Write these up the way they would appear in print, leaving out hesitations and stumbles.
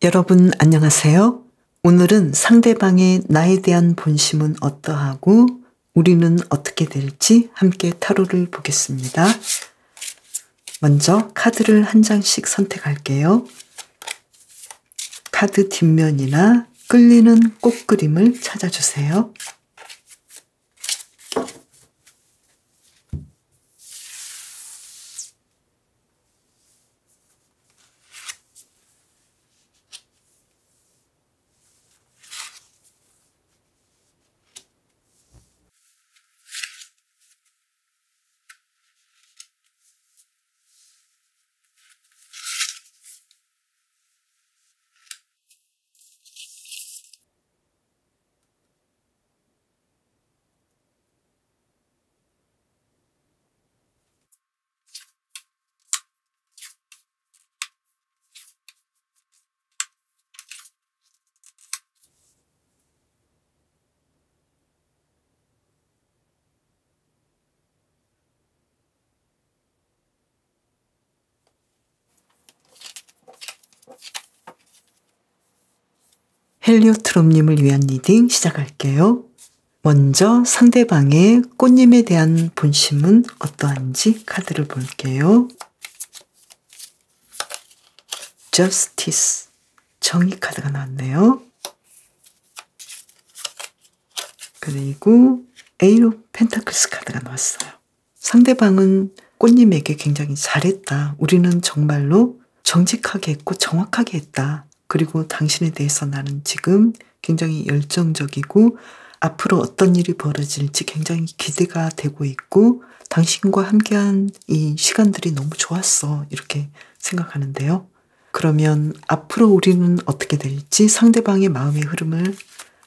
여러분 안녕하세요. 오늘은 상대방의 나에 대한 본심은 어떠하고 우리는 어떻게 될지 함께 타로를 보겠습니다. 먼저 카드를 한 장씩 선택할게요. 카드 뒷면이나 끌리는 꽃그림을 찾아주세요. 헬리오트롭님을 위한 리딩 시작할게요. 먼저 상대방의 꽃님에 대한 본심은 어떠한지 카드를 볼게요. Justice, 정의 카드가 나왔네요. 그리고 에이스 오브 펜타클스 카드가 나왔어요. 상대방은 꽃님에게 굉장히 잘했다. 우리는 정말로 정직하게 했고 정확하게 했다. 그리고 당신에 대해서 나는 지금 굉장히 열정적이고 앞으로 어떤 일이 벌어질지 굉장히 기대가 되고 있고 당신과 함께한 이 시간들이 너무 좋았어. 이렇게 생각하는데요. 그러면 앞으로 우리는 어떻게 될지 상대방의 마음의 흐름을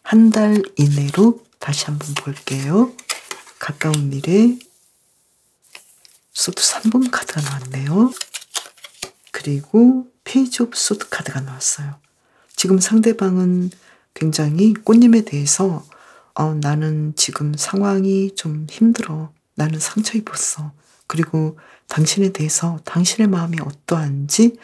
한 달 이내로 다시 한번 볼게요. 가까운 미래 소드 3번 카드가 나왔네요. 그리고 페이지 오브 소드 카드가 나왔어요. 지금 상대방은 굉장히 꽃님에 대해서 나는 지금 상황이 좀 힘들어. 나는 상처 입었어. 그리고 당신에 대해서 당신의 마음이 어떠한지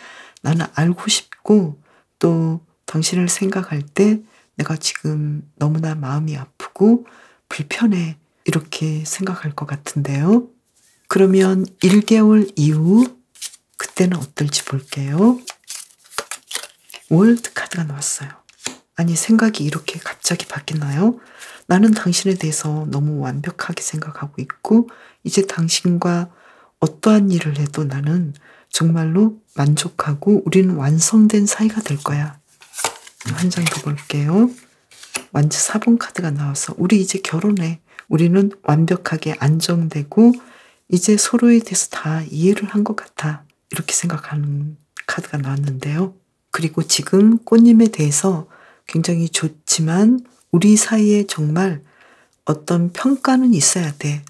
나는 알고 싶고 또 당신을 생각할 때 내가 지금 너무나 마음이 아프고 불편해. 이렇게 생각할 것 같은데요. 그러면 1개월 이후 그때는 어떨지 볼게요. 월드 카드가 나왔어요. 아니 생각이 이렇게 갑자기 바뀌나요? 나는 당신에 대해서 너무 완벽하게 생각하고 있고 이제 당신과 어떠한 일을 해도 나는 정말로 만족하고 우리는 완성된 사이가 될 거야. 한 장 더 볼게요. 완즈 4번 카드가 나와서 우리 이제 결혼해. 우리는 완벽하게 안정되고 이제 서로에 대해서 다 이해를 한 것 같아. 이렇게 생각하는 카드가 나왔는데요. 그리고 지금 꽃님에 대해서 굉장히 좋지만 우리 사이에 정말 어떤 평가는 있어야 돼.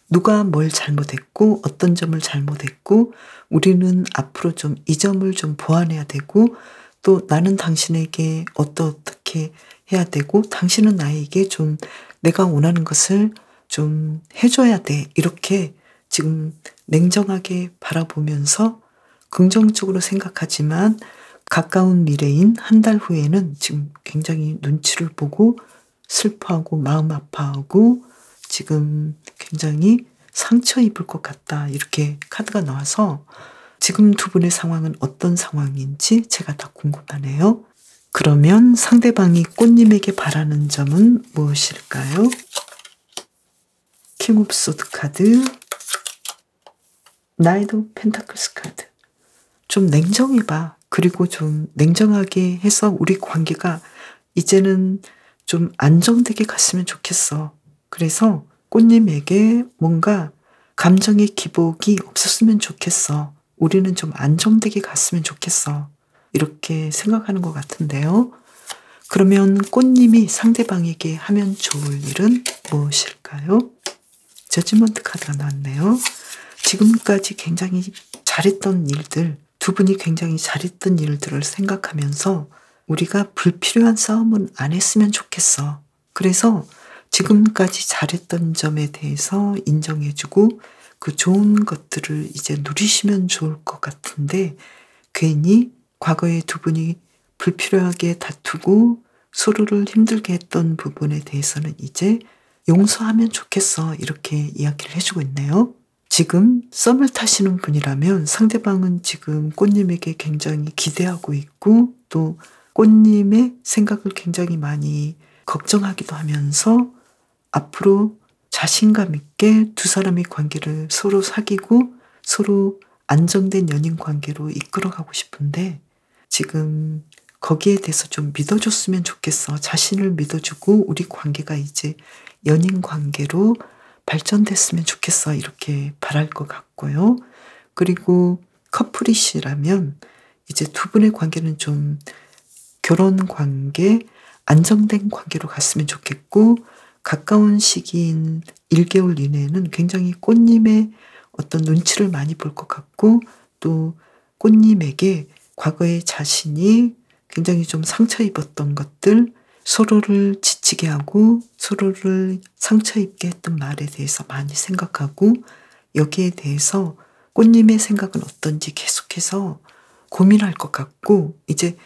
누가 뭘 잘못했고 어떤 점을 잘못했고 우리는 앞으로 좀 이 점을 좀 보완해야 되고 또 나는 당신에게 어떻게 해야 되고 당신은 나에게 좀 내가 원하는 것을 좀 해줘야 돼. 이렇게 지금 냉정하게 바라보면서 긍정적으로 생각하지만 가까운 미래인 한 달 후에는 지금 굉장히 눈치를 보고 슬퍼하고 마음 아파하고 지금 굉장히 상처 입을 것 같다. 이렇게 카드가 나와서 지금 두 분의 상황은 어떤 상황인지 제가 다 궁금하네요. 그러면 상대방이 꽃님에게 바라는 점은 무엇일까요? 킹 오브 소드 카드, 나이트 오브 펜타클스 카드. 좀 냉정해봐. 그리고 좀 냉정하게 해서 우리 관계가 이제는 좀 안정되게 갔으면 좋겠어. 그래서 꽃님에게 뭔가 감정의 기복이 없었으면 좋겠어. 우리는 좀 안정되게 갔으면 좋겠어. 이렇게 생각하는 것 같은데요. 그러면 꽃님이 상대방에게 하면 좋을 일은 무엇일까요? 저지먼트 카드가 나왔네요. 지금까지 굉장히 잘했던 일들, 두 분이 굉장히 잘했던 일들을 생각하면서 우리가 불필요한 싸움은 안 했으면 좋겠어. 그래서 지금까지 잘했던 점에 대해서 인정해주고 그 좋은 것들을 이제 누리시면 좋을 것 같은데 괜히 과거에 두 분이 불필요하게 다투고 서로를 힘들게 했던 부분에 대해서는 이제 용서하면 좋겠어. 이렇게 이야기를 해주고 있네요. 지금 썸을 타시는 분이라면 상대방은 지금 꽃님에게 굉장히 기대하고 있고 또 꽃님의 생각을 굉장히 많이 걱정하기도 하면서 앞으로 자신감 있게 두 사람의 관계를 서로 사귀고 서로 안정된 연인 관계로 이끌어가고 싶은데 지금 거기에 대해서 좀 믿어줬으면 좋겠어. 자신을 믿어주고 우리 관계가 이제 연인 관계로 발전됐으면 좋겠어. 이렇게 바랄 것 같고요. 그리고 커플이시라면 이제 두 분의 관계는 좀 결혼 관계, 안정된 관계로 갔으면 좋겠고 가까운 시기인 1개월 이내에는 굉장히 꽃님의 어떤 눈치를 많이 볼 것 같고 또 꽃님에게 과거의 자신이 굉장히 좀 상처 입었던 것들, 서로를 지치게 하고 서로를 상처 입게 했던 말에 대해서 많이 생각하고 여기에 대해서 꽃님의 생각은 어떤지 계속해서 고민할 것 같고 이제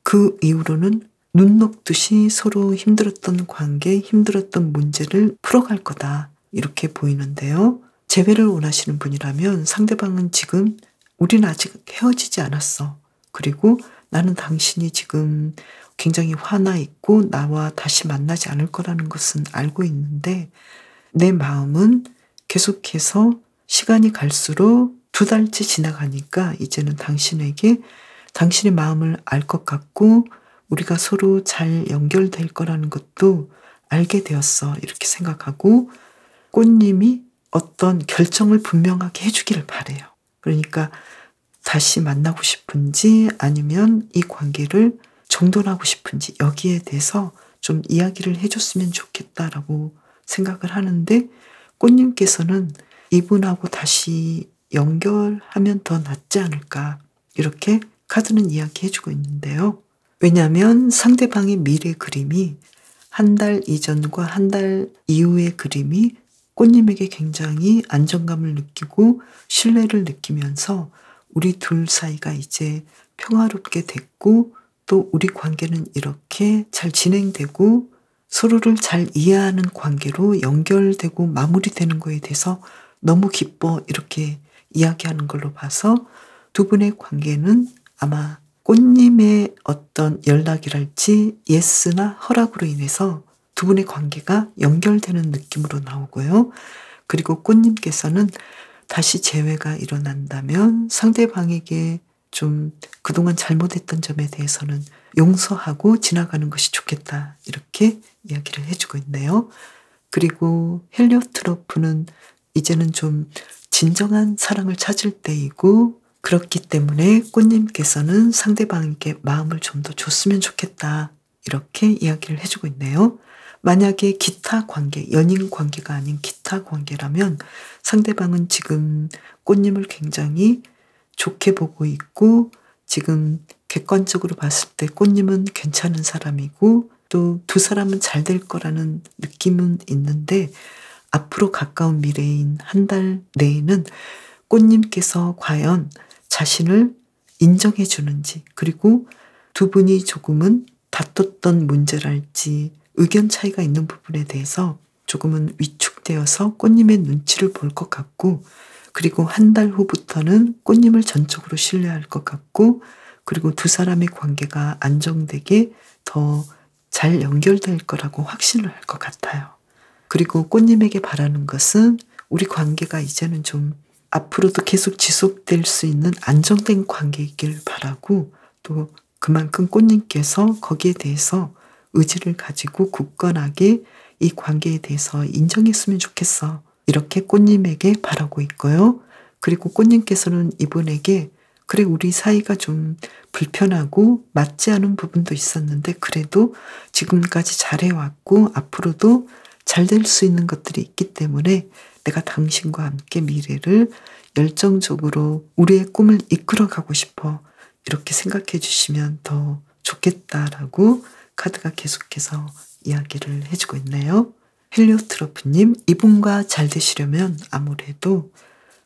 그 이후로는 눈 녹듯이 서로 힘들었던 관계, 힘들었던 문제를 풀어갈 거다. 이렇게 보이는데요. 재회를 원하시는 분이라면 상대방은 지금 우리는 아직 헤어지지 않았어. 그리고 나는 당신이 지금 굉장히 화나 있고 나와 다시 만나지 않을 거라는 것은 알고 있는데 내 마음은 계속해서 시간이 갈수록 2달째 지나가니까 이제는 당신에게 당신의 마음을 알 것 같고 우리가 서로 잘 연결될 거라는 것도 알게 되었어. 이렇게 생각하고 꽃님이 어떤 결정을 분명하게 해주기를 바래요. 그러니까 다시 만나고 싶은지 아니면 이 관계를 정돈하고 싶은지 여기에 대해서 좀 이야기를 해줬으면 좋겠다라고 생각을 하는데 꽃님께서는 이분하고 다시 연결하면 더 낫지 않을까 이렇게 카드는 이야기해주고 있는데요. 왜냐하면 상대방의 미래 그림이 한 달 이전과 한 달 이후의 그림이 꽃님에게 굉장히 안정감을 느끼고 신뢰를 느끼면서 우리 둘 사이가 이제 평화롭게 됐고 또 우리 관계는 이렇게 잘 진행되고 서로를 잘 이해하는 관계로 연결되고 마무리되는 거에 대해서 너무 기뻐 이렇게 이야기하는 걸로 봐서 두 분의 관계는 아마 꽃님의 어떤 연락이랄지 예스나 허락으로 인해서 두 분의 관계가 연결되는 느낌으로 나오고요. 그리고 꽃님께서는 다시 재회가 일어난다면 상대방에게 좀 그동안 잘못했던 점에 대해서는 용서하고 지나가는 것이 좋겠다. 이렇게 이야기를 해주고 있네요. 그리고 헬리오트로프는 이제는 좀 진정한 사랑을 찾을 때이고 그렇기 때문에 꽃님께서는 상대방에게 마음을 좀 더 줬으면 좋겠다. 이렇게 이야기를 해주고 있네요. 만약에 기타 관계, 연인 관계가 아닌 기타 관계라면 상대방은 지금 꽃님을 굉장히 좋게 보고 있고 지금 객관적으로 봤을 때 꽃님은 괜찮은 사람이고 또 두 사람은 잘 될 거라는 느낌은 있는데 앞으로 가까운 미래인 한 달 내에는 꽃님께서 과연 자신을 인정해 주는지 그리고 두 분이 조금은 다퉜던 문제랄지 의견 차이가 있는 부분에 대해서 조금은 위축되어서 꽃님의 눈치를 볼 것 같고 그리고 한 달 후부터는 꽃님을 전적으로 신뢰할 것 같고 그리고 두 사람의 관계가 안정되게 더 잘 연결될 거라고 확신을 할 것 같아요. 그리고 꽃님에게 바라는 것은 우리 관계가 이제는 좀 앞으로도 계속 지속될 수 있는 안정된 관계이길 바라고 또 그만큼 꽃님께서 거기에 대해서 의지를 가지고 굳건하게 이 관계에 대해서 인정했으면 좋겠어. 이렇게 꽃님에게 바라고 있고요. 그리고 꽃님께서는 이분에게 그래 우리 사이가 좀 불편하고 맞지 않은 부분도 있었는데 그래도 지금까지 잘해왔고 앞으로도 잘 될 수 있는 것들이 있기 때문에 내가 당신과 함께 미래를 열정적으로 우리의 꿈을 이끌어가고 싶어. 이렇게 생각해 주시면 더 좋겠다라고 카드가 계속해서 이야기를 해주고 있네요. 헬리오트로프님, 이분과 잘 되시려면 아무래도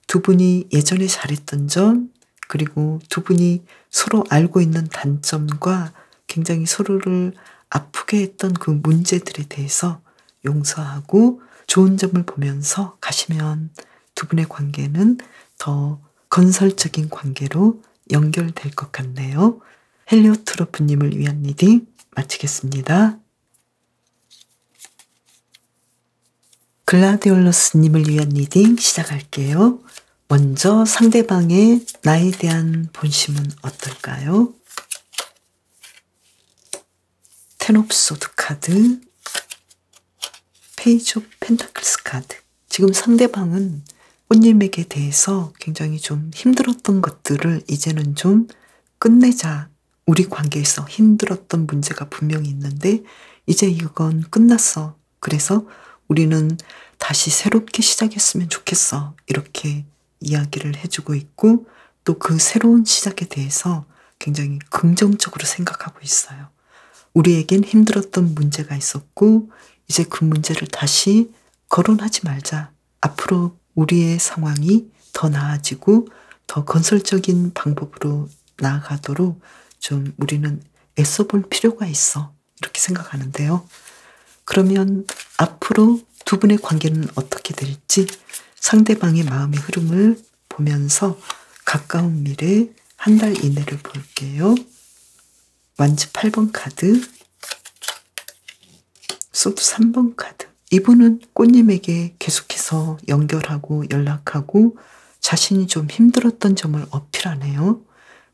두 분이 예전에 잘했던 점 그리고 두 분이 서로 알고 있는 단점과 굉장히 서로를 아프게 했던 그 문제들에 대해서 용서하고 좋은 점을 보면서 가시면 두 분의 관계는 더 건설적인 관계로 연결될 것 같네요. 헬리오트로프님을 위한 리딩 마치겠습니다. 글라디올러스님을 위한 리딩 시작할게요. 먼저 상대방의 나에 대한 본심은 어떨까요? 텐 오브 소드 카드, 페이지 오브 펜타클스 카드. 지금 상대방은 꽃님에게 대해서 굉장히 좀 힘들었던 것들을 이제는 좀 끝내자. 우리 관계에서 힘들었던 문제가 분명히 있는데 이제 이건 끝났어. 그래서 우리는 다시 새롭게 시작했으면 좋겠어. 이렇게 이야기를 해주고 있고 또 그 새로운 시작에 대해서 굉장히 긍정적으로 생각하고 있어요. 우리에겐 힘들었던 문제가 있었고 이제 그 문제를 다시 거론하지 말자. 앞으로 우리의 상황이 더 나아지고 더 건설적인 방법으로 나아가도록 좀 우리는 애써볼 필요가 있어. 이렇게 생각하는데요. 그러면 앞으로 두 분의 관계는 어떻게 될지 상대방의 마음의 흐름을 보면서 가까운 미래 한 달 이내를 볼게요. 완지 8번 카드, 소드 3번 카드. 이분은 꽃님에게 계속해서 연결하고 연락하고 자신이 좀 힘들었던 점을 어필하네요.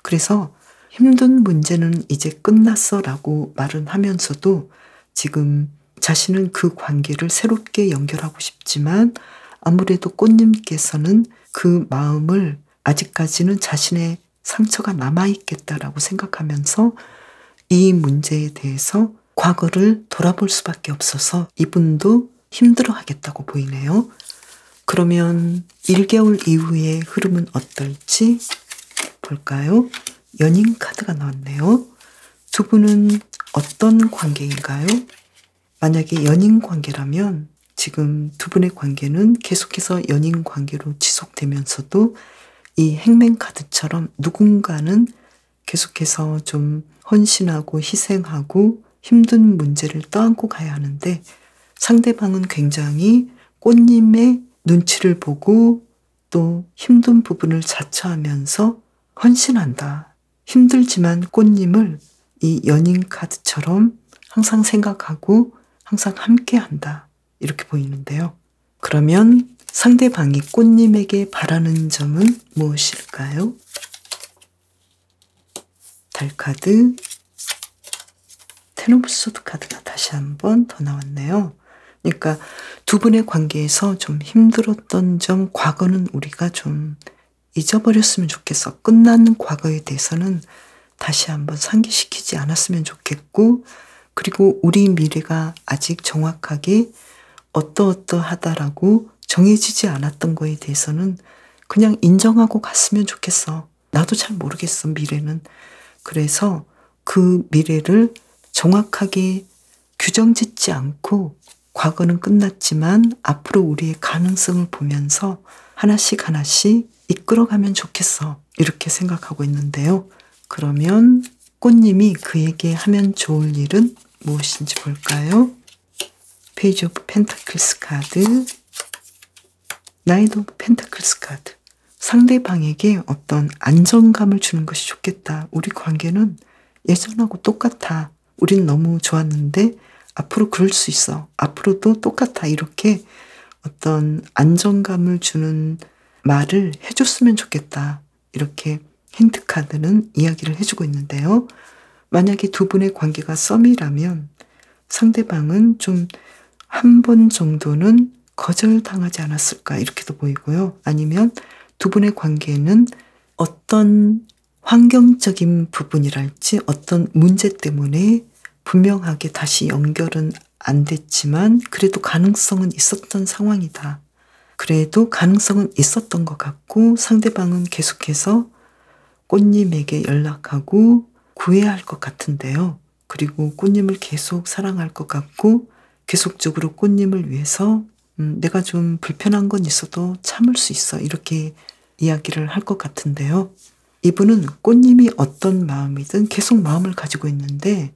그래서 힘든 문제는 이제 끝났어 라고 말은 하면서도 지금 자신은 그 관계를 새롭게 연결하고 싶지만 아무래도 꽃님께서는 그 마음을 아직까지는 자신의 상처가 남아있겠다라고 생각하면서 이 문제에 대해서 과거를 돌아볼 수밖에 없어서 이분도 힘들어하겠다고 보이네요. 그러면 1개월 이후의 흐름은 어떨지 볼까요? 연인 카드가 나왔네요. 두 분은 어떤 관계인가요? 만약에 연인 관계라면 지금 두 분의 관계는 계속해서 연인 관계로 지속되면서도 이 행맨 카드처럼 누군가는 계속해서 좀 헌신하고 희생하고 힘든 문제를 떠안고 가야 하는데 상대방은 굉장히 꽃님의 눈치를 보고 또 힘든 부분을 자처하면서 헌신한다. 힘들지만 꽃님을 이 연인 카드처럼 항상 생각하고 항상 함께한다. 이렇게 보이는데요. 그러면 상대방이 꽃님에게 바라는 점은 무엇일까요? 달카드, 텐 오브 소드 카드가 다시 한 번 더 나왔네요. 그러니까 두 분의 관계에서 좀 힘들었던 점, 과거는 우리가 좀 잊어버렸으면 좋겠어. 끝난 과거에 대해서는 다시 한번 상기시키지 않았으면 좋겠고 그리고 우리 미래가 아직 정확하게 어떠어떠하다라고 정해지지 않았던 거에 대해서는 그냥 인정하고 갔으면 좋겠어. 나도 잘 모르겠어, 미래는. 그래서 그 미래를 정확하게 규정짓지 않고 과거는 끝났지만 앞으로 우리의 가능성을 보면서 하나씩 하나씩 이끌어가면 좋겠어. 이렇게 생각하고 있는데요. 그러면 꽃님이 그에게 하면 좋을 일은 무엇인지 볼까요? 페이지 오브 펜타클스 카드, 나이트 오브 펜타클스 카드. 상대방에게 어떤 안정감을 주는 것이 좋겠다. 우리 관계는 예전하고 똑같아. 우린 너무 좋았는데 앞으로 그럴 수 있어. 앞으로도 똑같아. 이렇게 어떤 안정감을 주는 말을 해줬으면 좋겠다. 이렇게 힌트 카드는 이야기를 해주고 있는데요. 만약에 두 분의 관계가 썸이라면 상대방은 좀 한 번 정도는 거절당하지 않았을까 이렇게도 보이고요. 아니면 두 분의 관계는 어떤 환경적인 부분이랄지 어떤 문제 때문에 분명하게 다시 연결은 안 됐지만 그래도 가능성은 있었던 상황이다. 그래도 가능성은 있었던 것 같고 상대방은 계속해서 꽃님에게 연락하고 구해야 할 것 같은데요. 그리고 꽃님을 계속 사랑할 것 같고 계속적으로 꽃님을 위해서 내가 좀 불편한 건 있어도 참을 수 있어. 이렇게 이야기를 할 것 같은데요. 이분은 꽃님이 어떤 마음이든 계속 마음을 가지고 있는데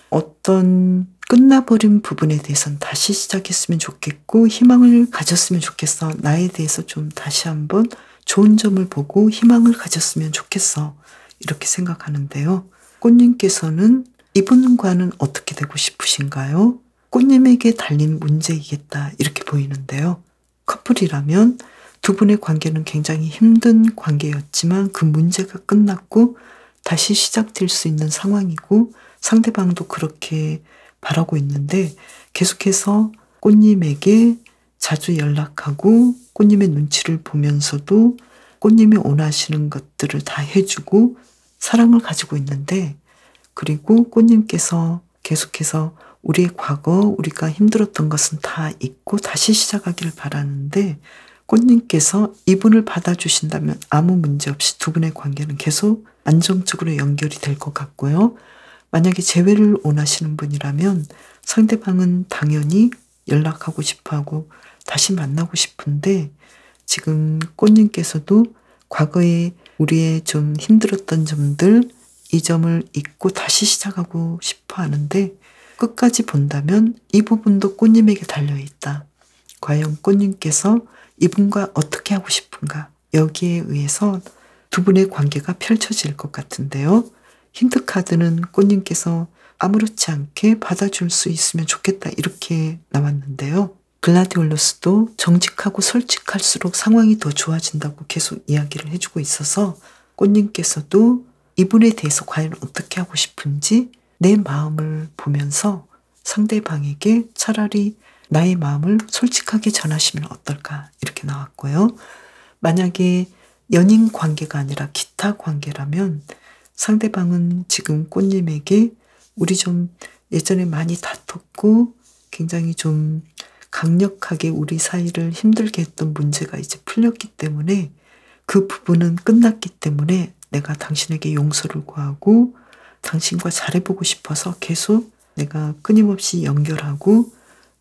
어떤 끝나버린 부분에 대해서는 다시 시작했으면 좋겠고 희망을 가졌으면 좋겠어. 나에 대해서 좀 다시 한번 좋은 점을 보고 희망을 가졌으면 좋겠어. 이렇게 생각하는데요. 꽃님께서는 이분과는 어떻게 되고 싶으신가요? 꽃님에게 달린 문제이겠다 이렇게 보이는데요. 커플이라면 두 분의 관계는 굉장히 힘든 관계였지만 그 문제가 끝났고 다시 시작될 수 있는 상황이고 상대방도 그렇게 바라고 있는데 계속해서 꽃님에게 자주 연락하고 꽃님의 눈치를 보면서도 꽃님이 원하시는 것들을 다 해주고 사랑을 가지고 있는데 그리고 꽃님께서 계속해서 우리의 과거, 우리가 힘들었던 것은 다 잊고 다시 시작하기를 바라는데 꽃님께서 이분을 받아주신다면 아무 문제 없이 두 분의 관계는 계속 안정적으로 연결이 될 것 같고요. 만약에 재회를 원하시는 분이라면 상대방은 당연히 연락하고 싶어하고 다시 만나고 싶은데 지금 꽃님께서도 과거에 우리의 좀 힘들었던 점들 이 점을 잊고 다시 시작하고 싶어 하는데 끝까지 본다면 이 부분도 꽃님에게 달려있다. 과연 꽃님께서 이분과 어떻게 하고 싶은가 여기에 의해서 두 분의 관계가 펼쳐질 것 같은데요. 힌트카드는 꽃님께서 아무렇지 않게 받아줄 수 있으면 좋겠다 이렇게 나왔는데요. 글라디올러스도 정직하고 솔직할수록 상황이 더 좋아진다고 계속 이야기를 해주고 있어서 꽃님께서도 이분에 대해서 과연 어떻게 하고 싶은지 내 마음을 보면서 상대방에게 차라리 나의 마음을 솔직하게 전하시면 어떨까 이렇게 나왔고요. 만약에 연인 관계가 아니라 기타 관계라면 상대방은 지금 꽃님에게 우리 좀 예전에 많이 다퉜고 굉장히 좀 강력하게 우리 사이를 힘들게 했던 문제가 이제 풀렸기 때문에 그 부분은 끝났기 때문에 내가 당신에게 용서를 구하고 당신과 잘해보고 싶어서 계속 내가 끊임없이 연결하고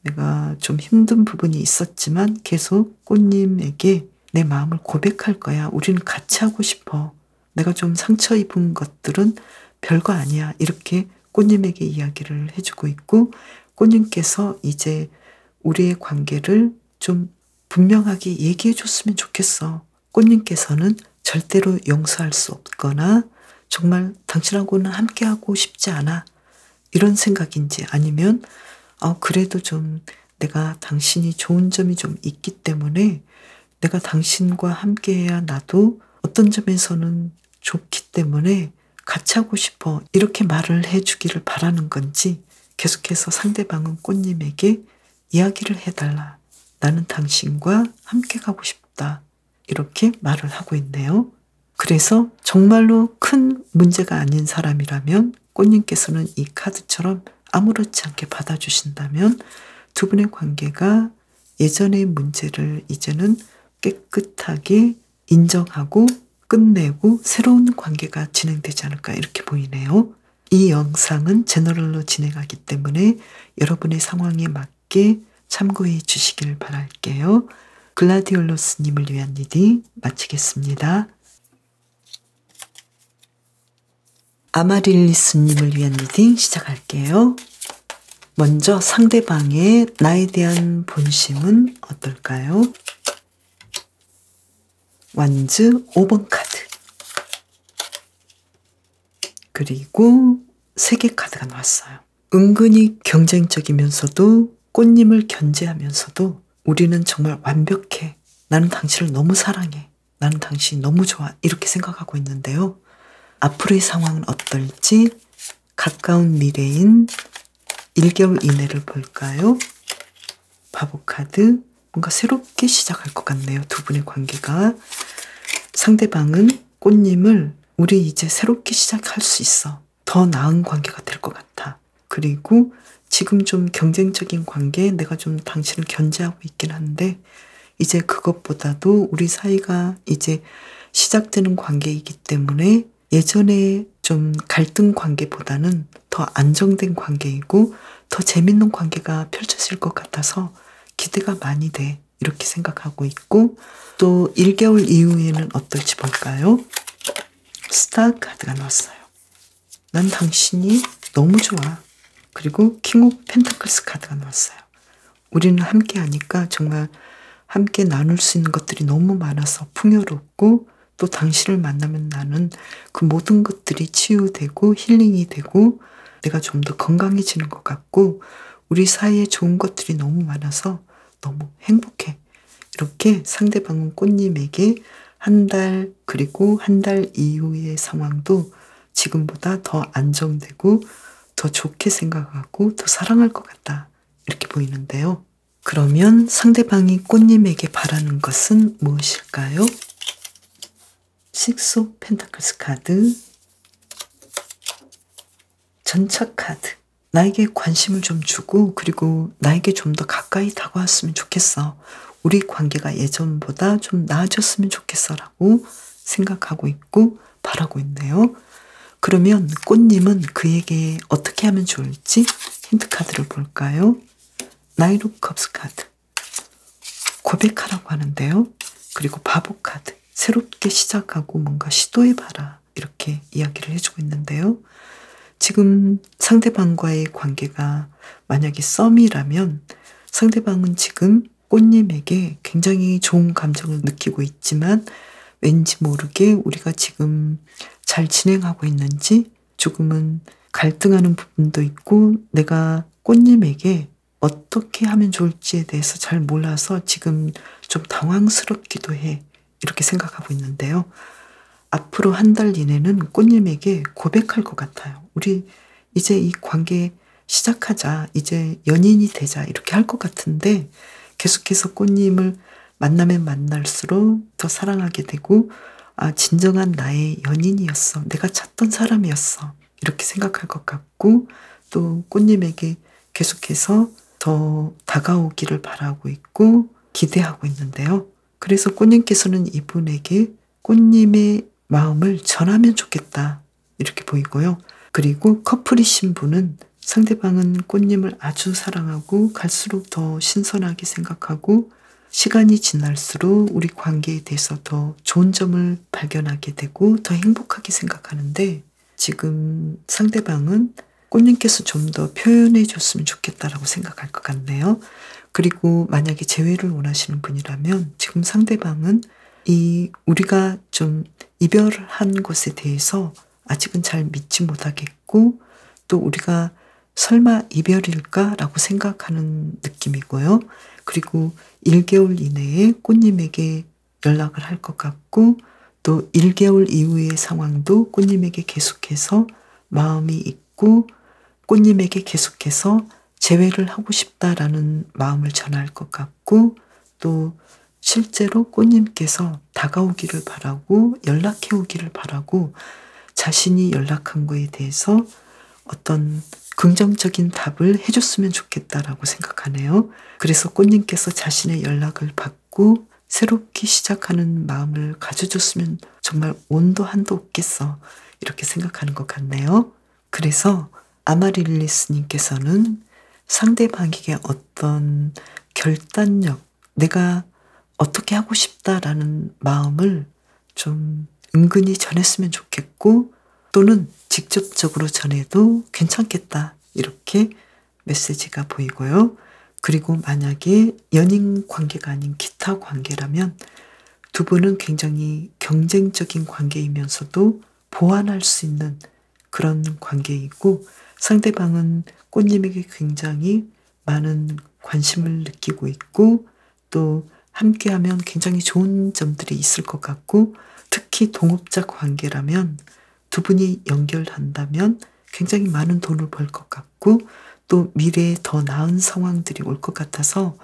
내가 좀 힘든 부분이 있었지만 계속 꽃님에게 내 마음을 고백할 거야. 우리는 같이 하고 싶어. 내가 좀 상처 입은 것들은 별거 아니야. 이렇게 꽃님에게 이야기를 해주고 있고 꽃님께서 이제 우리의 관계를 좀 분명하게 얘기해 줬으면 좋겠어. 꽃님께서는 절대로 용서할 수 없거나 정말 당신하고는 함께하고 싶지 않아. 이런 생각인지 아니면 그래도 좀 내가 당신이 좋은 점이 좀 있기 때문에 내가 당신과 함께해야 나도 어떤 점에서는 좋기 때문에 같이 하고 싶어. 이렇게 말을 해주기를 바라는 건지 계속해서 상대방은 꽃님에게 이야기를 해달라. 나는 당신과 함께 가고 싶다. 이렇게 말을 하고 있네요. 그래서 정말로 큰 문제가 아닌 사람이라면 꽃님께서는 이 카드처럼 아무렇지 않게 받아주신다면 두 분의 관계가 예전의 문제를 이제는 깨끗하게 인정하고 끝내고 새로운 관계가 진행되지 않을까 이렇게 보이네요. 이 영상은 제너럴로 진행하기 때문에 여러분의 상황에 맞게 참고해 주시길 바랄게요. 글라디올로스님을 위한 리딩 마치겠습니다. 아마릴리스님을 위한 리딩 시작할게요. 먼저 상대방의 나에 대한 본심은 어떨까요? 완즈 5번 카드 그리고 3개 카드가 나왔어요. 은근히 경쟁적이면서도 꽃님을 견제하면서도 우리는 정말 완벽해. 나는 당신을 너무 사랑해. 나는 당신이 너무 좋아. 이렇게 생각하고 있는데요. 앞으로의 상황은 어떨지 가까운 미래인 1개월 이내를 볼까요? 바보 카드 뭔가 새롭게 시작할 것 같네요. 두 분의 관계가. 상대방은 꽃님을 우리 이제 새롭게 시작할 수 있어. 더 나은 관계가 될 것 같아. 그리고 지금 좀 경쟁적인 관계 내가 좀 당신을 견제하고 있긴 한데 이제 그것보다도 우리 사이가 이제 시작되는 관계이기 때문에 예전에 좀 갈등 관계보다는 더 안정된 관계이고 더 재밌는 관계가 펼쳐질 것 같아서 기대가 많이 돼. 이렇게 생각하고 있고 또 1개월 이후에는 어떨지 볼까요? 스타 카드가 나왔어요. 난 당신이 너무 좋아. 그리고 킹 오브 펜타클스 카드가 나왔어요. 우리는 함께 하니까 정말 함께 나눌 수 있는 것들이 너무 많아서 풍요롭고, 또 당신을 만나면 나는 그 모든 것들이 치유되고 힐링이 되고 내가 좀 더 건강해지는 것 같고, 우리 사이에 좋은 것들이 너무 많아서 너무 행복해. 이렇게 상대방은 꽃님에게 한 달, 그리고 한 달 이후의 상황도 지금보다 더 안정되고 더 좋게 생각하고 더 사랑할 것 같다, 이렇게 보이는데요. 그러면 상대방이 꽃님에게 바라는 것은 무엇일까요? 식스 오브 펜타클스 카드, 전차 카드. 나에게 관심을 좀 주고, 그리고 나에게 좀 더 가까이 다가왔으면 좋겠어. 우리 관계가 예전보다 좀 나아졌으면 좋겠어 라고 생각하고 있고 바라고 있네요. 그러면 꽃님은 그에게 어떻게 하면 좋을지 힌트 카드를 볼까요? 나인 오브 컵스 카드. 고백하라고 하는데요. 그리고 바보 카드. 새롭게 시작하고 뭔가 시도해봐라, 이렇게 이야기를 해주고 있는데요. 지금 상대방과의 관계가 만약에 썸이라면 상대방은 지금 꽃님에게 굉장히 좋은 감정을 느끼고 있지만 왠지 모르게 우리가 지금 잘 진행하고 있는지 조금은 갈등하는 부분도 있고, 내가 꽃님에게 어떻게 하면 좋을지에 대해서 잘 몰라서 지금 좀 당황스럽기도 해, 이렇게 생각하고 있는데요. 앞으로 한 달 이내는 꽃님에게 고백할 것 같아요. 우리 이제 이 관계 시작하자, 이제 연인이 되자, 이렇게 할 것 같은데 계속해서 꽃님을 만나면 만날수록 더 사랑하게 되고, 아, 진정한 나의 연인이었어, 내가 찾던 사람이었어, 이렇게 생각할 것 같고, 또 꽃님에게 계속해서 더 다가오기를 바라고 있고 기대하고 있는데요. 그래서 꽃님께서는 이분에게 꽃님의 마음을 전하면 좋겠다, 이렇게 보이고요. 그리고 커플이신 분은 상대방은 꽃님을 아주 사랑하고 갈수록 더 신선하게 생각하고 시간이 지날수록 우리 관계에 대해서 더 좋은 점을 발견하게 되고 더 행복하게 생각하는데, 지금 상대방은 꽃님께서 좀 더 표현해 줬으면 좋겠다라고 생각할 것 같네요. 그리고 만약에 재회를 원하시는 분이라면 지금 상대방은 우리가 좀 이별을 한 것에 대해서 아직은 잘 믿지 못하겠고, 또 우리가 설마 이별일까라고 생각하는 느낌이고요. 그리고 1개월 이내에 꽃님에게 연락을 할 것 같고, 또 1개월 이후의 상황도 꽃님에게 계속해서 마음이 있고 꽃님에게 계속해서 재회를 하고 싶다라는 마음을 전할 것 같고, 또 실제로 꽃님께서 다가오기를 바라고 연락해 오기를 바라고 자신이 연락한 거에 대해서 어떤 긍정적인 답을 해줬으면 좋겠다라고 생각하네요. 그래서 꽃님께서 자신의 연락을 받고 새롭게 시작하는 마음을 가져줬으면 정말 온도 한도 없겠어, 이렇게 생각하는 것 같네요. 그래서 아마릴리스님께서는 상대방에게 어떤 결단력, 내가 어떻게 하고 싶다라는 마음을 좀 은근히 전했으면 좋겠고, 또는 직접적으로 전해도 괜찮겠다, 이렇게 메시지가 보이고요. 그리고 만약에 연인 관계가 아닌 기타 관계라면 두 분은 굉장히 경쟁적인 관계이면서도 보완할 수 있는 그런 관계이고, 상대방은 꽃님에게 굉장히 많은 관심을 느끼고 있고, 또 함께하면 굉장히 좋은 점들이 있을 것 같고, 특히 동업자 관계라면 두 분이 연결한다면 굉장히 많은 돈을 벌 것 같고, 또 미래에 더 나은 상황들이 올 것 같아서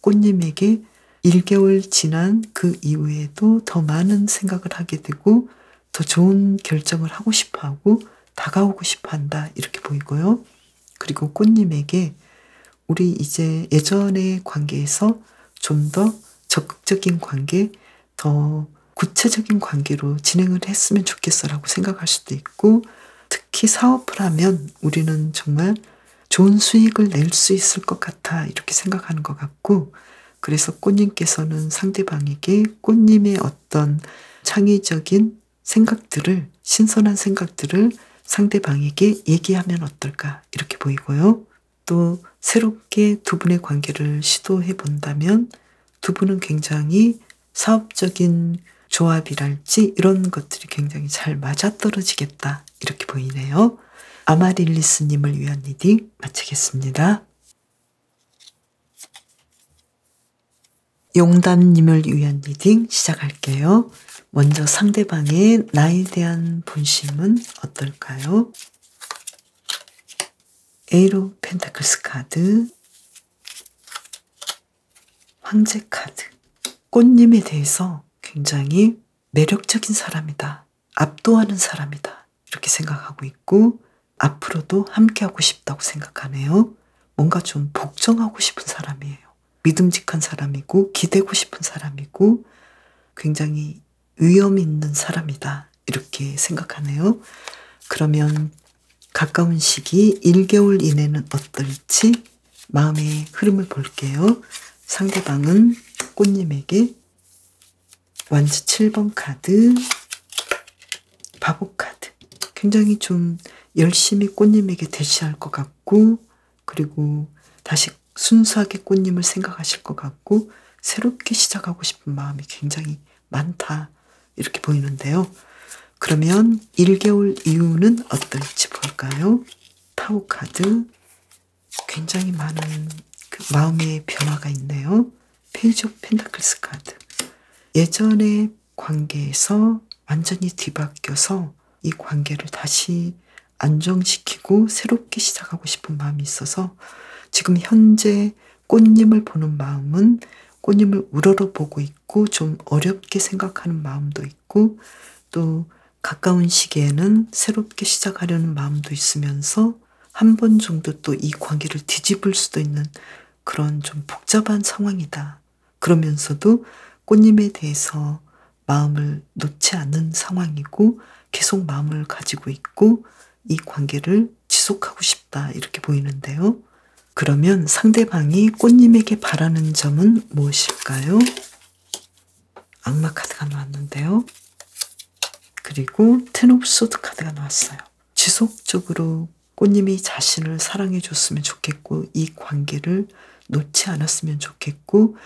꽃님에게 1개월 지난 그 이후에도 더 많은 생각을 하게 되고 더 좋은 결정을 하고 싶어하고 다가오고 싶어한다, 이렇게 보이고요. 그리고 꽃님에게 우리 이제 예전의 관계에서 좀 더 적극적인 관계, 더 구체적인 관계로 진행을 했으면 좋겠어라고 생각할 수도 있고, 특히 사업을 하면 우리는 정말 좋은 수익을 낼 수 있을 것 같아, 이렇게 생각하는 것 같고, 그래서 꽃님께서는 상대방에게 꽃님의 어떤 창의적인 생각들을, 신선한 생각들을 상대방에게 얘기하면 어떨까 이렇게 보이고요. 또 새롭게 두 분의 관계를 시도해 본다면 두 분은 굉장히 사업적인 조합이랄지 이런 것들이 굉장히 잘 맞아떨어지겠다 이렇게 보이네요. 아마릴리스님을 위한 리딩 마치겠습니다. 용담님을 위한 리딩 시작할게요. 먼저 상대방의 나에 대한 본심은 어떨까요? 에이로 오브 펜타클스 카드, 황제 카드. 꽃님에 대해서 굉장히 매력적인 사람이다. 압도하는 사람이다. 이렇게 생각하고 있고 앞으로도 함께하고 싶다고 생각하네요. 뭔가 좀 복종하고 싶은 사람이에요. 믿음직한 사람이고 기대고 싶은 사람이고 굉장히 위험 있는 사람이다. 이렇게 생각하네요. 그러면 가까운 시기 1개월 이내는 어떨지 마음의 흐름을 볼게요. 상대방은 꽃님에게 완즈 7번 카드, 바보 카드. 굉장히 좀 열심히 꽃님에게 대시할 것 같고 그리고 다시 순수하게 꽃님을 생각하실 것 같고 새롭게 시작하고 싶은 마음이 굉장히 많다. 이렇게 보이는데요. 그러면 1개월 이후는 어떨지 볼까요? 타오 카드. 굉장히 많은 그 마음의 변화가 있네요. 페이지 오브 펜타클스 카드. 예전의 관계에서 완전히 뒤바뀌어서 이 관계를 다시 안정시키고 새롭게 시작하고 싶은 마음이 있어서 지금 현재 꽃님을 보는 마음은 꽃님을 우러러보고 있고 좀 어렵게 생각하는 마음도 있고 또 가까운 시기에는 새롭게 시작하려는 마음도 있으면서 한 번 정도 또 이 관계를 뒤집을 수도 있는 그런 좀 복잡한 상황이다. 그러면서도 꽃님에 대해서 마음을 놓지 않는 상황이고 계속 마음을 가지고 있고 이 관계를 지속하고 싶다. 이렇게 보이는데요. 그러면 상대방이 꽃님에게 바라는 점은 무엇일까요? 악마 카드가 나왔는데요. 그리고 텐 오브 소드 카드가 나왔어요. 지속적으로 꽃님이 자신을 사랑해 줬으면 좋겠고 이 관계를 놓지 않았으면 좋겠고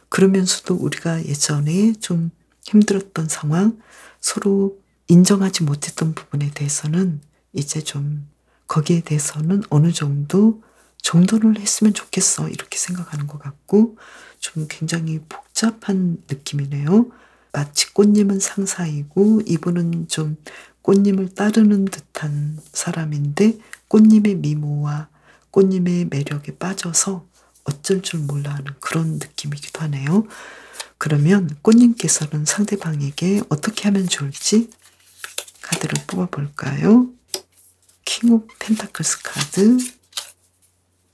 그러면서도 우리가 예전에 좀 힘들었던 상황, 서로 인정하지 못했던 부분에 대해서는 이제 좀 거기에 대해서는 어느 정도 정돈을 했으면 좋겠어 이렇게 생각하는 것 같고 좀 굉장히 복잡한 느낌이네요. 마치 꽃님은 상사이고 이분은 좀 꽃님을 따르는 듯한 사람인데 꽃님의 미모와 꽃님의 매력에 빠져서 어쩔 줄 몰라 하는 그런 느낌이기도 하네요. 그러면 꽃님께서는 상대방에게 어떻게 하면 좋을지 카드를 뽑아볼까요? 킹 오브 펜타클스 카드,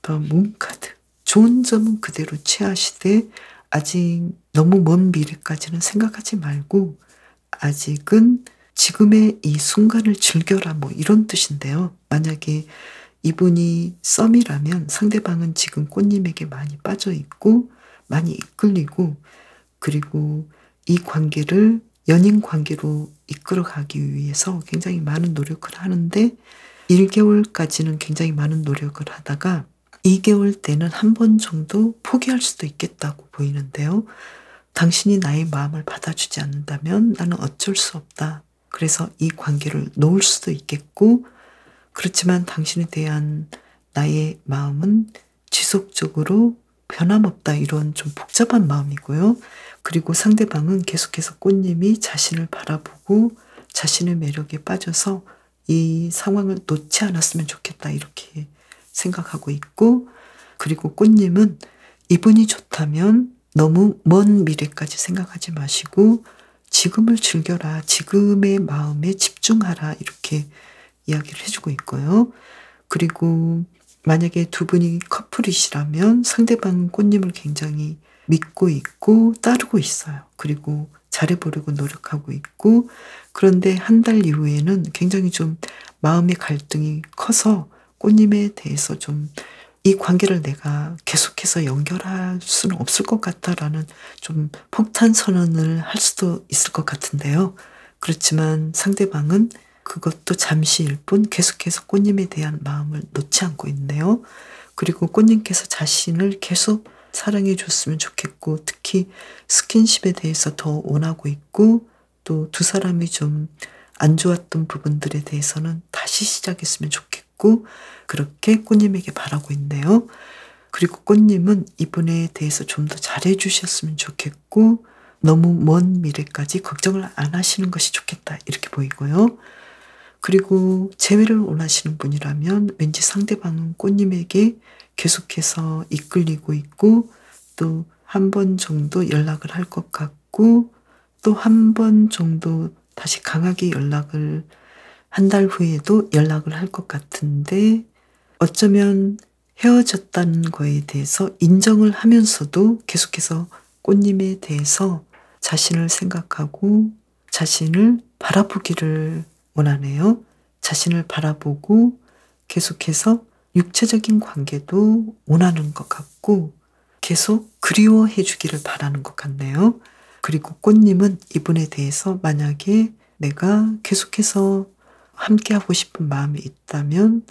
더 문 카드. 좋은 점은 그대로 취하시되 아직 너무 먼 미래까지는 생각하지 말고 아직은 지금의 이 순간을 즐겨라 뭐 이런 뜻인데요. 만약에 이분이 썸이라면 상대방은 지금 꽃님에게 많이 빠져 있고 많이 이끌리고 그리고 이 관계를 연인 관계로 이끌어가기 위해서 굉장히 많은 노력을 하는데 1개월까지는 굉장히 많은 노력을 하다가 2개월 때는 한 번 정도 포기할 수도 있겠다고 보이는데요. 당신이 나의 마음을 받아주지 않는다면 나는 어쩔 수 없다. 그래서 이 관계를 놓을 수도 있겠고 그렇지만 당신에 대한 나의 마음은 지속적으로 변함없다. 이런 좀 복잡한 마음이고요. 그리고 상대방은 계속해서 꽃님이 자신을 바라보고 자신의 매력에 빠져서 이 상황을 놓지 않았으면 좋겠다. 이렇게 생각하고 있고 그리고 꽃님은 이분이 좋다면 너무 먼 미래까지 생각하지 마시고 지금을 즐겨라. 지금의 마음에 집중하라. 이렇게 이야기를 해주고 있고요. 그리고 만약에 두 분이 커플이시라면 상대방은 꽃님을 굉장히 믿고 있고 따르고 있어요. 그리고 잘해보려고 노력하고 있고 그런데 한 달 이후에는 굉장히 좀 마음의 갈등이 커서 꽃님에 대해서 좀 이 관계를 내가 계속해서 연결할 수는 없을 것 같다라는 좀 폭탄 선언을 할 수도 있을 것 같은데요. 그렇지만 상대방은 그것도 잠시일 뿐 계속해서 꽃님에 대한 마음을 놓지 않고 있네요. 그리고 꽃님께서 자신을 계속 사랑해 줬으면 좋겠고, 특히 스킨십에 대해서 더 원하고 있고, 또 두 사람이 좀 안 좋았던 부분들에 대해서는 다시 시작했으면 좋겠고, 그렇게 꽃님에게 바라고 있네요. 그리고 꽃님은 이분에 대해서 좀 더 잘해 주셨으면 좋겠고, 너무 먼 미래까지 걱정을 안 하시는 것이 좋겠다, 이렇게 보이고요. 그리고 재회를 원하시는 분이라면 왠지 상대방은 꽃님에게 계속해서 이끌리고 있고, 또 한 번 정도 연락을 할 것 같고, 또 한 번 정도 다시 강하게 연락을, 한 달 후에도 연락을 할 것 같은데, 어쩌면 헤어졌다는 거에 대해서 인정을 하면서도 계속해서 꽃님에 대해서 자신을 생각하고 자신을 바라보기를 원하네요. 자신을 바라보고 계속해서 육체적인 관계도 원하는 것 같고, 계속 그리워해 주기를 바라는 것 같네요. 그리고 꽃님은 이분에 대해서 만약에 내가 계속해서 함께하고 싶은 마음이 있다면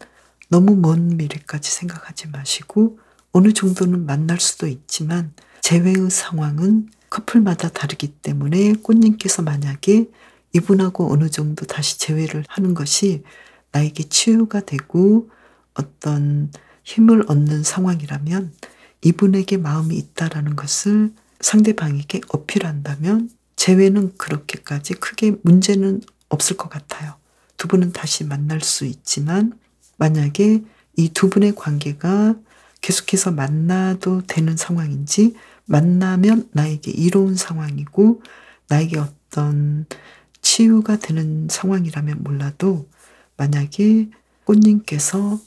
너무 먼 미래까지 생각하지 마시고, 어느 정도는 만날 수도 있지만 재회의 상황은 커플마다 다르기 때문에, 꽃님께서 만약에 이분하고 어느 정도 다시 재회를 하는 것이 나에게 치유가 되고 어떤 힘을 얻는 상황이라면, 이분에게 마음이 있다라는 것을 상대방에게 어필한다면 재회는 그렇게까지 크게 문제는 없을 것 같아요. 두 분은 다시 만날 수 있지만, 만약에 이 두 분의 관계가 계속해서 만나도 되는 상황인지, 만나면 나에게 이로운 상황이고 나에게 어떤 치유가 되는 상황이라면 몰라도, 만약에 꽃님께서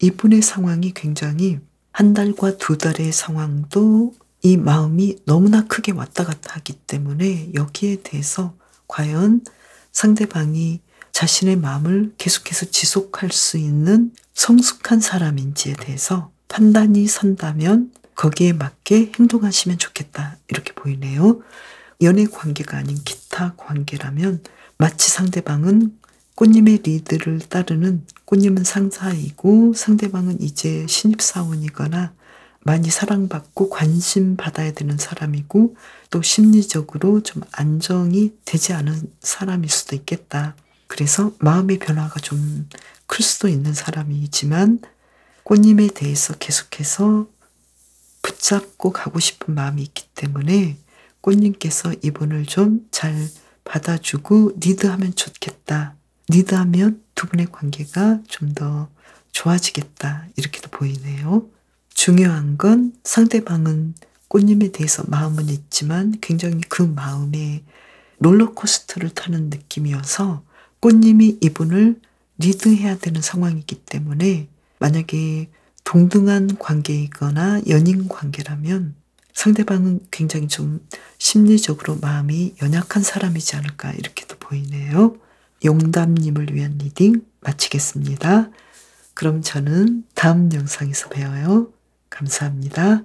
이분의 상황이 굉장히 한 달과 두 달의 상황도 이 마음이 너무나 크게 왔다 갔다 하기 때문에, 여기에 대해서 과연 상대방이 자신의 마음을 계속해서 지속할 수 있는 성숙한 사람인지에 대해서 판단이 선다면 거기에 맞게 행동하시면 좋겠다, 이렇게 보이네요. 연애 관계가 아닌 기타 관계라면 마치 상대방은 꽃님의 리드를 따르는, 꽃님은 상사이고 상대방은 이제 신입사원이거나 많이 사랑받고 관심받아야 되는 사람이고, 또 심리적으로 좀 안정이 되지 않은 사람일 수도 있겠다. 그래서 마음의 변화가 좀 클 수도 있는 사람이지만, 꽃님에 대해서 계속해서 붙잡고 가고 싶은 마음이 있기 때문에 꽃님께서 이분을 좀 잘 받아주고 리드하면 좋겠다. 리드하면 두 분의 관계가 좀 더 좋아지겠다, 이렇게도 보이네요. 중요한 건 상대방은 꽃님에 대해서 마음은 있지만 굉장히 그 마음에 롤러코스터를 타는 느낌이어서, 꽃님이 이분을 리드해야 되는 상황이기 때문에, 만약에 동등한 관계이거나 연인 관계라면 상대방은 굉장히 좀 심리적으로 마음이 연약한 사람이지 않을까, 이렇게도 보이네요. 용담님을 위한 리딩 마치겠습니다. 그럼 저는 다음 영상에서 봬요. 감사합니다.